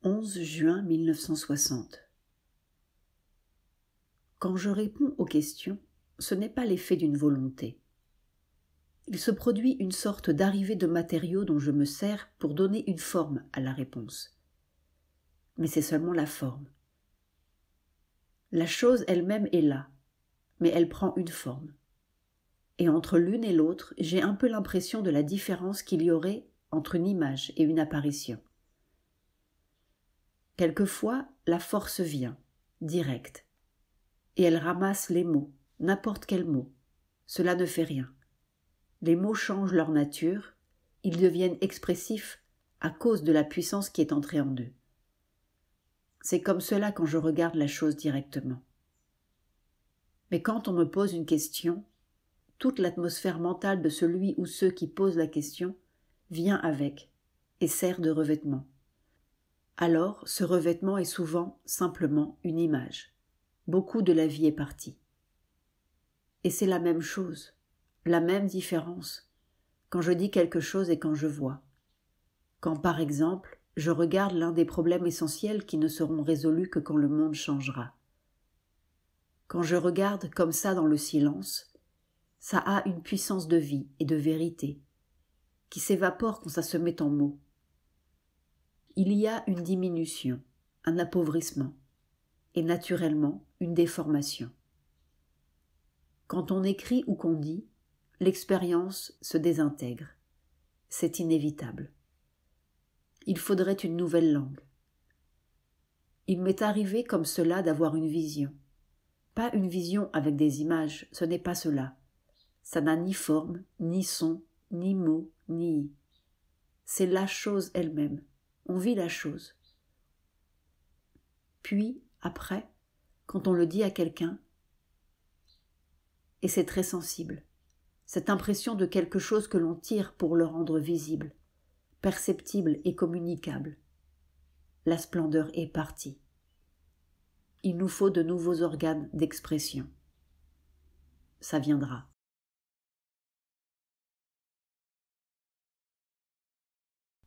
11 juin 1960. Quand je réponds aux questions, ce n'est pas l'effet d'une volonté. Il se produit une sorte d'arrivée de matériaux dont je me sers pour donner une forme à la réponse. Mais c'est seulement la forme. La chose elle-même est là, mais elle prend une forme. Et entre l'une et l'autre, j'ai un peu l'impression de la différence qu'il y aurait entre une image et une apparition. Quelquefois, la force vient, directe, et elle ramasse les mots, n'importe quel mot. Cela ne fait rien. Les mots changent leur nature, ils deviennent expressifs à cause de la puissance qui est entrée en eux. C'est comme cela quand je regarde la chose directement. Mais quand on me pose une question, toute l'atmosphère mentale de celui ou ceux qui posent la question vient avec et sert de revêtement. Alors, ce revêtement est souvent simplement une image. Beaucoup de la vie est partie. Et c'est la même chose, la même différence, quand je dis quelque chose et quand je vois. Quand, par exemple, je regarde l'un des problèmes essentiels qui ne seront résolus que quand le monde changera. Quand je regarde comme ça dans le silence, ça a une puissance de vie et de vérité, qui s'évapore quand ça se met en mots. Il y a une diminution, un appauvrissement, et naturellement une déformation. Quand on écrit ou qu'on dit, l'expérience se désintègre. C'est inévitable. Il faudrait une nouvelle langue. Il m'est arrivé comme cela d'avoir une vision. Pas une vision avec des images, ce n'est pas cela. Ça n'a ni forme, ni son, ni mot, ni... C'est la chose elle-même. On vit la chose. Puis, après, quand on le dit à quelqu'un, et c'est très sensible, cette impression de quelque chose que l'on tire pour le rendre visible, perceptible et communicable. La splendeur est partie. Il nous faut de nouveaux organes d'expression. Ça viendra.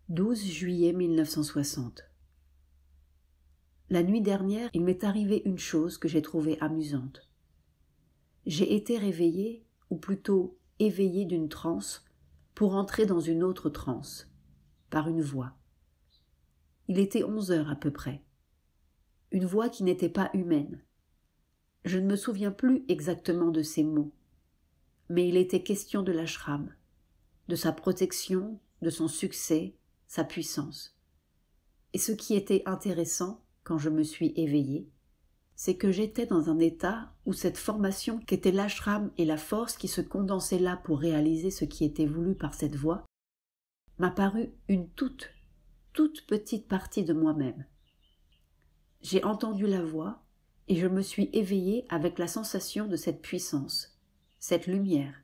« 12 juillet 1960. La nuit dernière, il m'est arrivé une chose que j'ai trouvée amusante. J'ai été réveillée, ou plutôt éveillée d'une transe, pour entrer dans une autre transe, par une voix. Il était 11 heures à peu près. Une voix qui n'était pas humaine. Je ne me souviens plus exactement de ces mots, mais il était question de l'ashram, de sa protection, de son succès, sa puissance. Et ce qui était intéressant, quand je me suis éveillée, c'est que j'étais dans un état où cette formation qu'était l'ashram et la force qui se condensaient là pour réaliser ce qui était voulu par cette voix, m'a paru une toute petite partie de moi-même. J'ai entendu la voix et je me suis éveillée avec la sensation de cette puissance, cette lumière,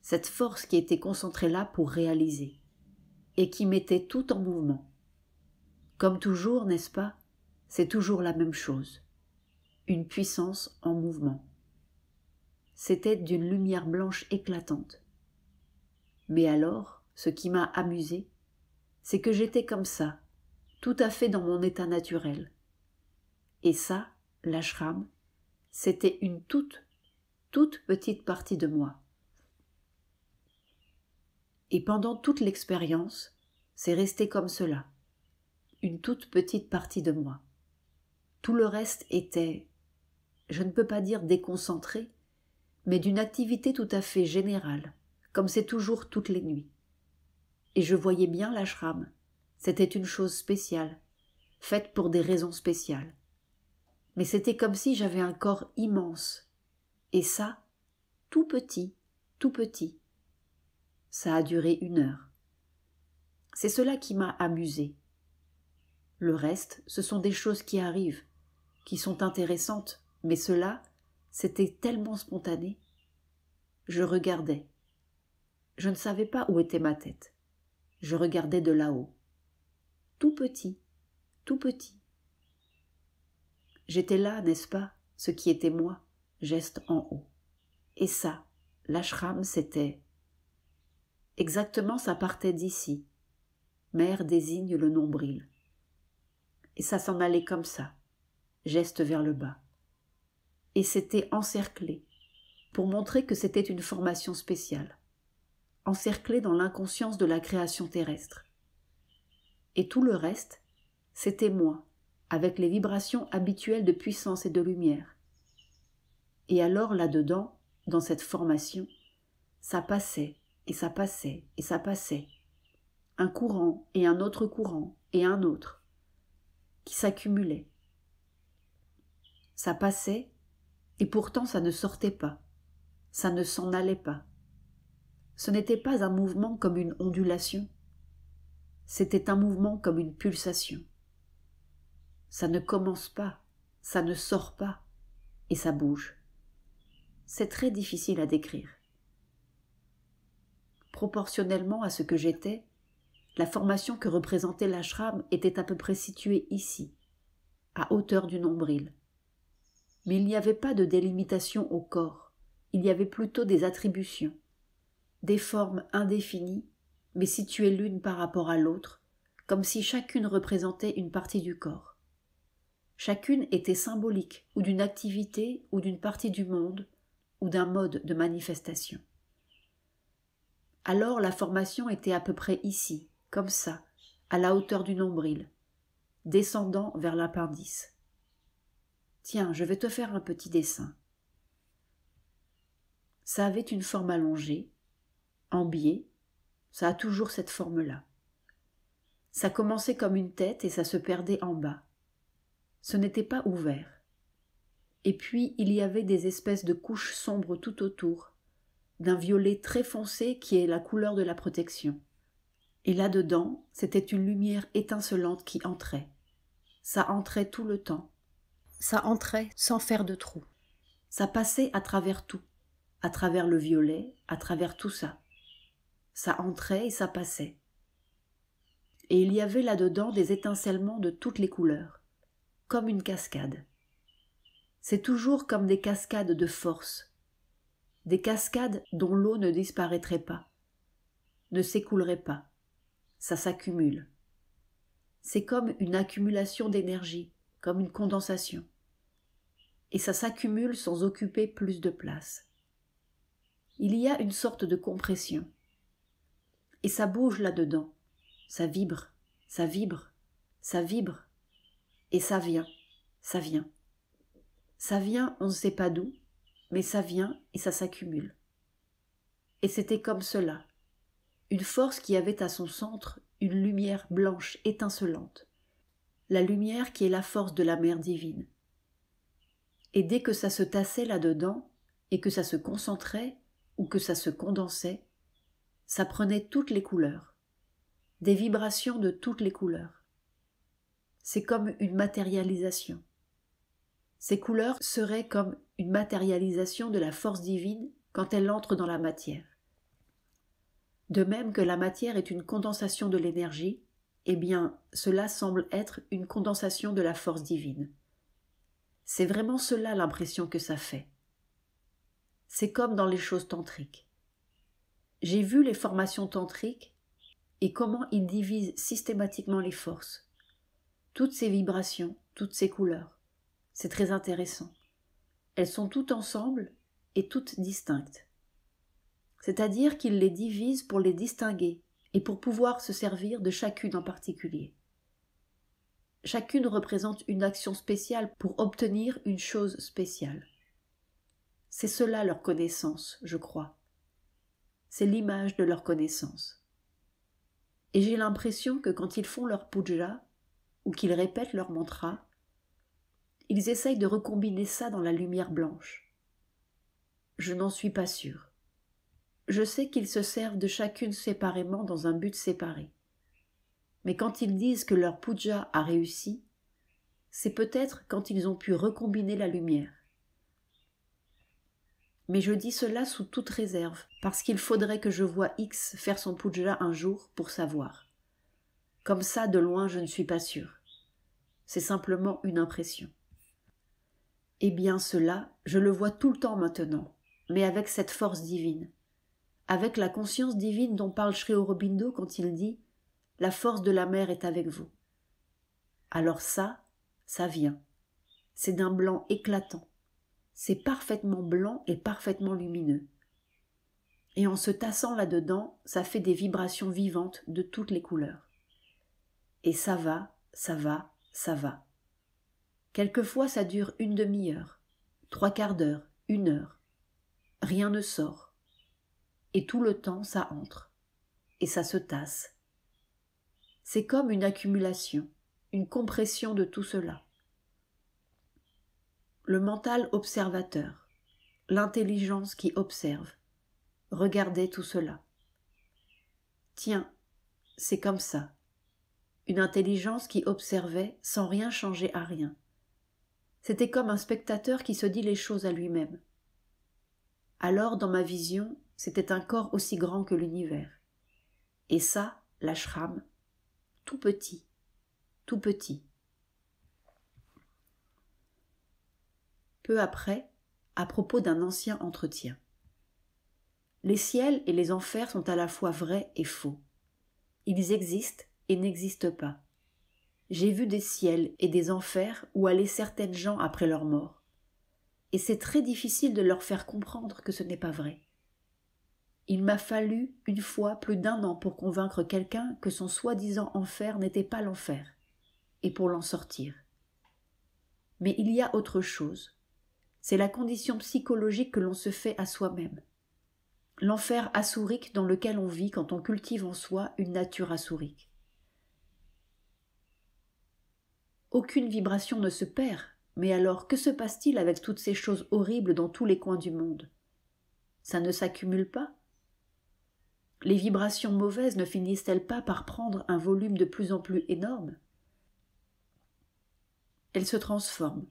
cette force qui était concentrée là pour réaliser et qui mettait tout en mouvement. Comme toujours, n'est-ce pas, c'est toujours la même chose. Une puissance en mouvement. C'était d'une lumière blanche éclatante. Mais alors, ce qui m'a amusée, c'est que j'étais comme ça, tout à fait dans mon état naturel. Et ça, l'ashram, c'était une toute petite partie de moi. Et pendant toute l'expérience, c'est resté comme cela, une toute petite partie de moi. Tout le reste était, je ne peux pas dire déconcentré, mais d'une activité tout à fait générale, comme c'est toujours toutes les nuits. Et je voyais bien l'ashram, c'était une chose spéciale, faite pour des raisons spéciales. Mais c'était comme si j'avais un corps immense, et ça, tout petit, tout petit. Ça a duré 1 heure. C'est cela qui m'a amusée. Le reste, ce sont des choses qui arrivent, qui sont intéressantes, mais cela, c'était tellement spontané. Je regardais. Je ne savais pas où était ma tête. Je regardais de là-haut. Tout petit, tout petit. J'étais là, n'est-ce pas, ce qui était moi, geste en haut. Et ça, l'ashram, c'était... Exactement, ça partait d'ici. Mère désigne le nombril. et ça s'en allait comme ça, geste vers le bas. Et c'était encerclé, pour montrer que c'était une formation spéciale, encerclé dans l'inconscience de la création terrestre. Et tout le reste, c'était moi, avec les vibrations habituelles de puissance et de lumière. Et alors là-dedans, dans cette formation, ça passait, et ça passait, et ça passait. Un courant, et un autre courant, et un autre, qui s'accumulaient. Ça passait, et pourtant ça ne sortait pas, ça ne s'en allait pas. Ce n'était pas un mouvement comme une ondulation, c'était un mouvement comme une pulsation. Ça ne commence pas, ça ne sort pas, et ça bouge. C'est très difficile à décrire. Proportionnellement à ce que j'étais, la formation que représentait l'ashram était à peu près située ici, à hauteur du nombril. Mais il n'y avait pas de délimitation au corps, il y avait plutôt des attributions, des formes indéfinies, mais situées l'une par rapport à l'autre, comme si chacune représentait une partie du corps. Chacune était symbolique, ou d'une activité, ou d'une partie du monde, ou d'un mode de manifestation. Alors la formation était à peu près ici, comme ça, à la hauteur du nombril, descendant vers l'appendice. Tiens, je vais te faire un petit dessin. Ça avait une forme allongée, en biais, ça a toujours cette forme-là. Ça commençait comme une tête et ça se perdait en bas. Ce n'était pas ouvert. Et puis il y avait des espèces de couches sombres tout autour, d'un violet très foncé qui est la couleur de la protection. Et là-dedans, c'était une lumière étincelante qui entrait. Ça entrait tout le temps. Ça entrait sans faire de trou. Ça passait à travers tout, à travers le violet, à travers tout ça. Ça entrait et ça passait. Et il y avait là-dedans des étincellements de toutes les couleurs, comme une cascade. C'est toujours comme des cascades de force, des cascades dont l'eau ne disparaîtrait pas, ne s'écoulerait pas. Ça s'accumule. C'est comme une accumulation d'énergie, comme une condensation. Et ça s'accumule sans occuper plus de place. Il y a une sorte de compression. Et ça bouge là-dedans. Ça vibre, ça vibre, ça vibre. Et ça vient, ça vient. Ça vient, on ne sait pas d'où, mais ça vient et ça s'accumule. Et c'était comme cela. Une force qui avait à son centre une lumière blanche étincelante. La lumière qui est la force de la mère divine. Et dès que ça se tassait là-dedans, et que ça se concentrait, ou que ça se condensait, ça prenait toutes les couleurs, des vibrations de toutes les couleurs. C'est comme une matérialisation. Ces couleurs seraient comme une matérialisation de la force divine quand elle entre dans la matière. De même que la matière est une condensation de l'énergie, eh bien, cela semble être une condensation de la force divine. C'est vraiment cela l'impression que ça fait. C'est comme dans les choses tantriques. J'ai vu les formations tantriques et comment ils divisent systématiquement les forces. Toutes ces vibrations, toutes ces couleurs. C'est très intéressant. Elles sont toutes ensemble et toutes distinctes. C'est-à-dire qu'ils les divisent pour les distinguer et pour pouvoir se servir de chacune en particulier. Chacune représente une action spéciale pour obtenir une chose spéciale. C'est cela leur connaissance, je crois. C'est l'image de leur connaissance. Et j'ai l'impression que quand ils font leur puja, ou qu'ils répètent leur mantra, ils essayent de recombiner ça dans la lumière blanche. Je n'en suis pas sûre. Je sais qu'ils se servent de chacune séparément dans un but séparé. Mais quand ils disent que leur puja a réussi, c'est peut-être quand ils ont pu recombiner la lumière. Mais je dis cela sous toute réserve, parce qu'il faudrait que je voie X faire son puja un jour pour savoir. Comme ça, de loin, je ne suis pas sûre. C'est simplement une impression. Eh bien cela, je le vois tout le temps maintenant, mais avec cette force divine, avec la conscience divine dont parle Sri Aurobindo quand il dit « La force de la mer est avec vous ». alors ça vient. C'est d'un blanc éclatant. C'est parfaitement blanc et parfaitement lumineux. Et en se tassant là-dedans, ça fait des vibrations vivantes de toutes les couleurs. Et ça va, ça va, ça va. Quelquefois ça dure une demi-heure, 3/4 d'heure, 1 heure. Rien ne sort. Et tout le temps ça entre. Et ça se tasse. C'est comme une accumulation, une compression de tout cela. Le mental observateur, l'intelligence qui observe, regardait tout cela. Tiens, c'est comme ça. Une intelligence qui observait sans rien changer à rien. C'était comme un spectateur qui se dit les choses à lui-même. Alors, dans ma vision, c'était un corps aussi grand que l'univers. Et ça, l'ashram, tout petit, tout petit. Peu après, à propos d'un ancien entretien. Les ciels et les enfers sont à la fois vrais et faux. Ils existent et n'existent pas. J'ai vu des ciels et des enfers où allaient certaines gens après leur mort. Et c'est très difficile de leur faire comprendre que ce n'est pas vrai. Il m'a fallu une fois plus d'1 an pour convaincre quelqu'un que son soi-disant enfer n'était pas l'enfer, et pour l'en sortir. Mais il y a autre chose. C'est la condition psychologique que l'on se fait à soi-même. L'enfer assourique dans lequel on vit quand on cultive en soi une nature assourique. Aucune vibration ne se perd, mais alors que se passe-t-il avec toutes ces choses horribles dans tous les coins du monde? Ça ne s'accumule pas? Les vibrations mauvaises ne finissent-elles pas par prendre un volume de plus en plus énorme? Elles se transforment,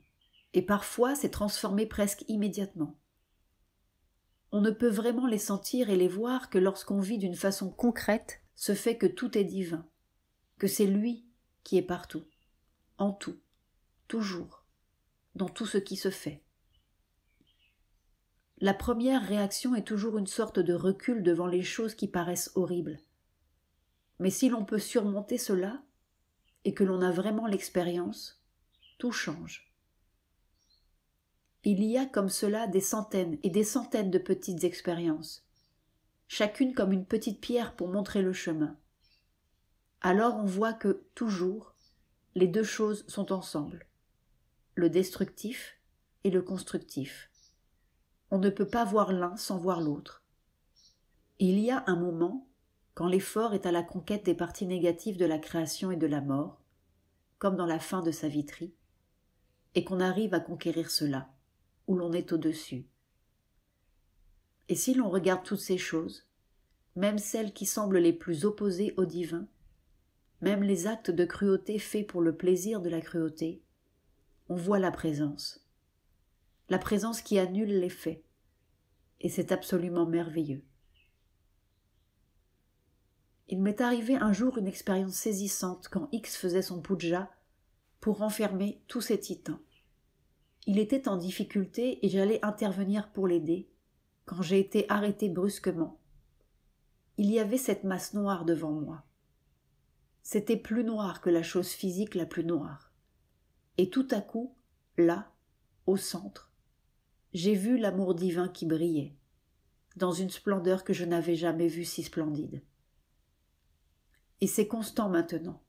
et parfois c'est transformé presque immédiatement. On ne peut vraiment les sentir et les voir que lorsqu'on vit d'une façon concrète ce fait que tout est divin, que c'est lui qui est partout, en tout, toujours, dans tout ce qui se fait. La première réaction est toujours une sorte de recul devant les choses qui paraissent horribles. Mais si l'on peut surmonter cela, et que l'on a vraiment l'expérience, tout change. Il y a comme cela des centaines et des centaines de petites expériences, chacune comme une petite pierre pour montrer le chemin. Alors on voit que, toujours, les deux choses sont ensemble, le destructif et le constructif. On ne peut pas voir l'un sans voir l'autre. Il y a un moment, quand l'effort est à la conquête des parties négatives de la création et de la mort, comme dans la fin de Savitri, et qu'on arrive à conquérir cela, où l'on est au-dessus. Et si l'on regarde toutes ces choses, même celles qui semblent les plus opposées au divin, même les actes de cruauté faits pour le plaisir de la cruauté, on voit la présence qui annule les faits, et c'est absolument merveilleux. Il m'est arrivé un jour une expérience saisissante quand X faisait son puja pour renfermer tous ces titans. Il était en difficulté et j'allais intervenir pour l'aider, quand j'ai été arrêté brusquement. Il y avait cette masse noire devant moi. C'était plus noir que la chose physique la plus noire. Et tout à coup, là, au centre, j'ai vu l'amour divin qui brillait, dans une splendeur que je n'avais jamais vue si splendide. Et c'est constant maintenant.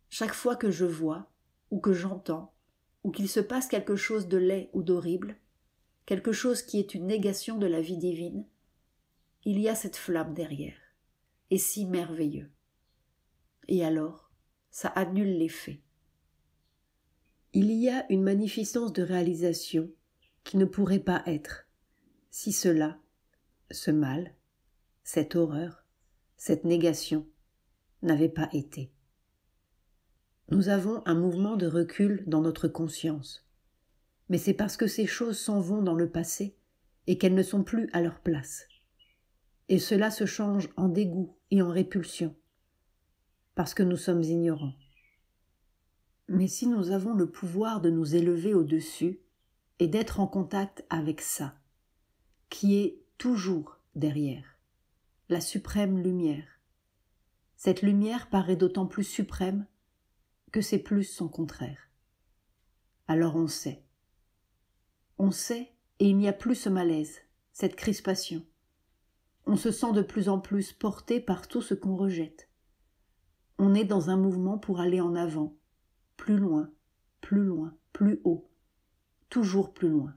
Chaque fois que je vois, ou que j'entends, ou qu'il se passe quelque chose de laid ou d'horrible, quelque chose qui est une négation de la vie divine, il y a cette flamme derrière, et si merveilleux. Et alors, ça annule les faits. Il y a une magnificence de réalisation qui ne pourrait pas être, si cela, ce mal, cette horreur, cette négation, n'avait pas été. Nous avons un mouvement de recul dans notre conscience, mais c'est parce que ces choses s'en vont dans le passé et qu'elles ne sont plus à leur place. Et cela se change en dégoût et en répulsion, parce que nous sommes ignorants. Mais si nous avons le pouvoir de nous élever au-dessus et d'être en contact avec ça, qui est toujours derrière, la suprême lumière, cette lumière paraît d'autant plus suprême que ces plus sont contraires. Alors on sait. On sait et il n'y a plus ce malaise, cette crispation. On se sent de plus en plus porté par tout ce qu'on rejette. On est dans un mouvement pour aller en avant, plus loin, plus haut, toujours plus loin.